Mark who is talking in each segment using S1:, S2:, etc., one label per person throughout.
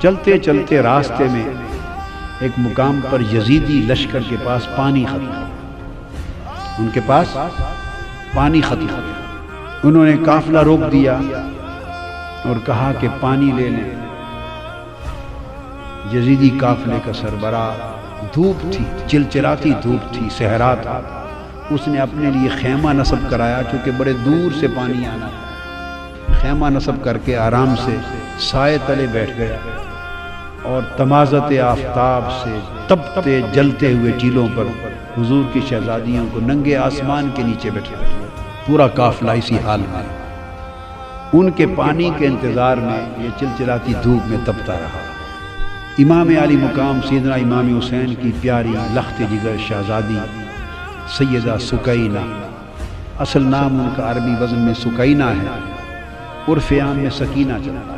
S1: چلتے چلتے راستے میں ایک مقام پر یزیدی لشکر کے پاس پانی ختم ہو گیا، ان کے پاس پانی ختم ہو گیا۔ انہوں نے قافلہ روک دیا اور کہا کہ پانی لے لیں۔ یزیدی قافلے کا سربراہ، دھوپ تھی، چلچلاتی دھوپ تھی، صحرا تھا، اس نے اپنے لیے خیمہ نصب کرایا، چونکہ بڑے دور سے پانی آنا، خیمہ نصب کر کے آرام سے سائے تلے بیٹھ گیا اور تمازت آفتاب سے تپتے جلتے ہوئے ٹیلوں پر حضور کی شہزادیوں کو ننگے آسمان کے نیچے بیٹھا، پورا قافلہ اسی حال میں ان کے پانی کے انتظار میں یہ چلچلاتی دھوپ میں تپتا رہا۔ امام علی مقام سیدنا امام حسین کی پیاری لخت جگر شہزادی سیدہ سکینہ، اصل نام ان کا عربی وزن میں سکینہ ہے، عرف عام میں سکینہ چلتا ہے،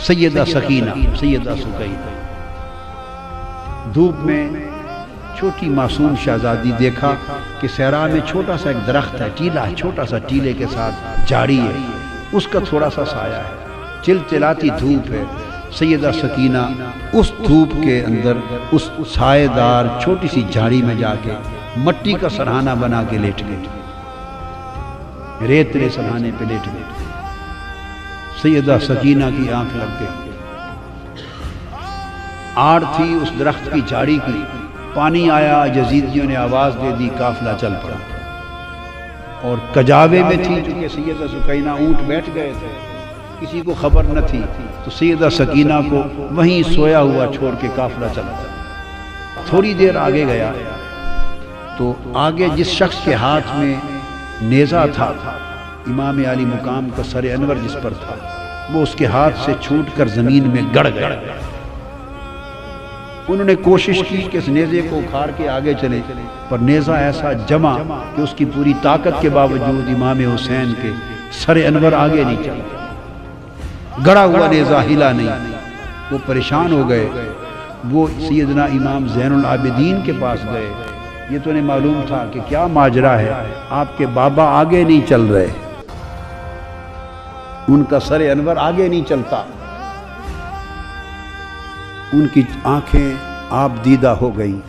S1: سیدہ سکینہ، سیدہ سکینہ۔ دھوپ میں چھوٹی معصوم شہزادی دیکھا کہ صحرا میں چھوٹا سا ایک درخت ہے، ٹیلا ہے، چھوٹا سا ٹیلے کے ساتھ جھاڑی ہے، اس کا تھوڑا سا سایہ ہے، چلچلاتی دھوپ ہے۔ سیدہ سکینہ اس دھوپ کے اندر اس سائے دار چھوٹی سی جھاڑی میں جا کے مٹی کا سرہانہ بنا کے لیٹ گئی، ریتلے سرہانے پہ لیٹ گئی۔ سیدہ سکینہ کی آنکھ لگ گئی، آڑ تھی اس درخت کی جھاڑی کی، پانی آیا، یزیدیوں نے آواز دے دی، قافلہ چل پڑا، اور کجاوے میں تھی چونکہ سیدہ سکینہ، اونٹ بیٹھ گئے تھے، کسی کو خبر نہ تھی، تو سیدہ سکینہ کو وہیں سویا ہوا چھوڑ کے قافلہ چلا۔ تھوڑی دیر آگے گیا تو آگے جس شخص کے ہاتھ میں نیزہ تھا، امام علی مقام کا سر انور جس پر تھا، وہ اس کے ہاتھ سے چھوٹ کر زمین میں گڑ گیا۔ انہوں نے کوشش کی کہ اس نیزے کو اکھاڑ کے آگے چلے، پر نیزہ ایسا جمع کہ اس کی پوری طاقت کے باوجود امام حسین کے سر انور آگے نہیں چلا، گڑا ہوا نیزہ ہلا نہیں۔ وہ پریشان ہو گئے، وہ سیدنا امام زین العابدین کے پاس گئے، یہ تو انہیں معلوم تھا کہ کیا ماجرا ہے، آپ کے بابا آگے نہیں چل رہے، ان کا سر انور آگے نہیں چلتا۔ ان کی آنکھیں آپ دیدہ ہو گئیں،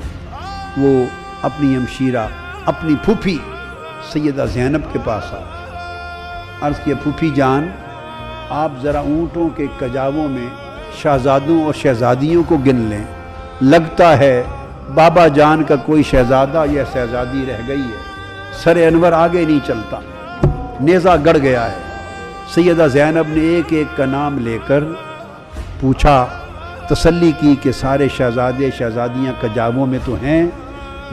S1: وہ اپنی ہمشیرہ، اپنی پھوپھی سیدہ زینب کے پاس آ عرض کیا، پھوپھی جان، آپ ذرا اونٹوں کے کجاووں میں شہزادوں اور شہزادیوں کو گن لیں، لگتا ہے بابا جان کا کوئی شہزادہ یا شہزادی رہ گئی ہے، سر انور آگے نہیں چلتا، نیزہ گڑ گیا ہے۔ سیدہ زینب نے ایک ایک کا نام لے کر پوچھا، تسلی کی کہ سارے شہزادے شہزادیاں کجاووں میں تو ہیں۔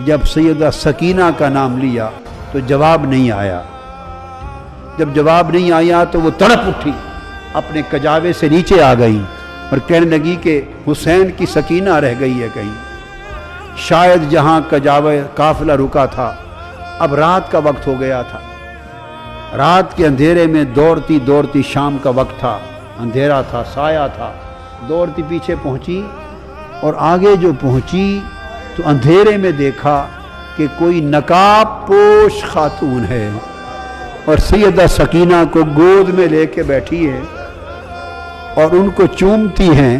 S1: جب سیدہ سکینہ کا نام لیا تو جواب نہیں آیا، جب جواب نہیں آیا تو وہ تڑپ اٹھی، اپنے کجاوے سے نیچے آ گئی اور کہنے لگی کہ حسین کی سکینہ رہ گئی ہے کہیں، شاید جہاں کجاوے قافلہ رکا تھا، اب رات کا وقت ہو گیا تھا، رات کے اندھیرے میں دوڑتی دوڑتی، شام کا وقت تھا، اندھیرا تھا، سایہ تھا، دوڑتی پیچھے پہنچی، اور آگے جو پہنچی تو اندھیرے میں دیکھا کہ کوئی نقاب پوش خاتون ہے اور سیدہ سکینہ کو گود میں لے کے بیٹھی ہے اور ان کو چومتی ہیں،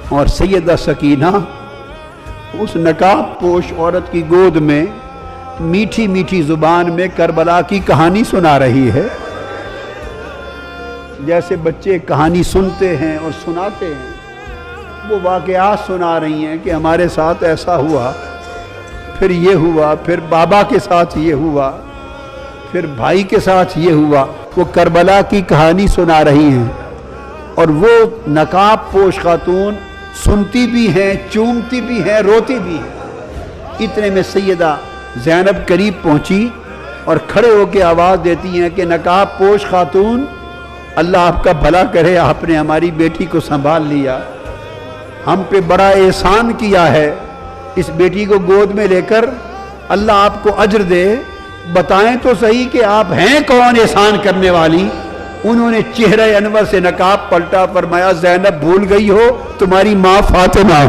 S1: اور سیدہ سکینہ اس نقاب پوش عورت کی گود میں میٹھی میٹھی زبان میں کربلا کی کہانی سنا رہی ہے، جیسے بچے کہانی سنتے ہیں اور سناتے ہیں، وہ واقعات سنا رہی ہیں کہ ہمارے ساتھ ایسا ہوا، پھر یہ ہوا، پھر بابا کے ساتھ یہ ہوا، پھر بھائی کے ساتھ یہ ہوا، وہ کربلا کی کہانی سنا رہی ہیں، اور وہ نقاب پوش خاتون سنتی بھی ہیں، چومتی بھی ہیں، روتی بھی ہیں۔ اتنے میں سیدہ زینب قریب پہنچی اور کھڑے ہو کے آواز دیتی ہیں کہ نقاب پوش خاتون، اللہ آپ کا بھلا کرے، آپ نے ہماری بیٹی کو سنبھال لیا، ہم پہ بڑا احسان کیا ہے، اس بیٹی کو گود میں لے کر اللہ آپ کو اجر دے، بتائیں تو صحیح کہ آپ ہیں کون احسان کرنے والی۔ انہوں نے چہرہ انور سے نقاب پلٹا، فرمایا زینب بھول گئی ہو تمہاری ماں فاطمہ۔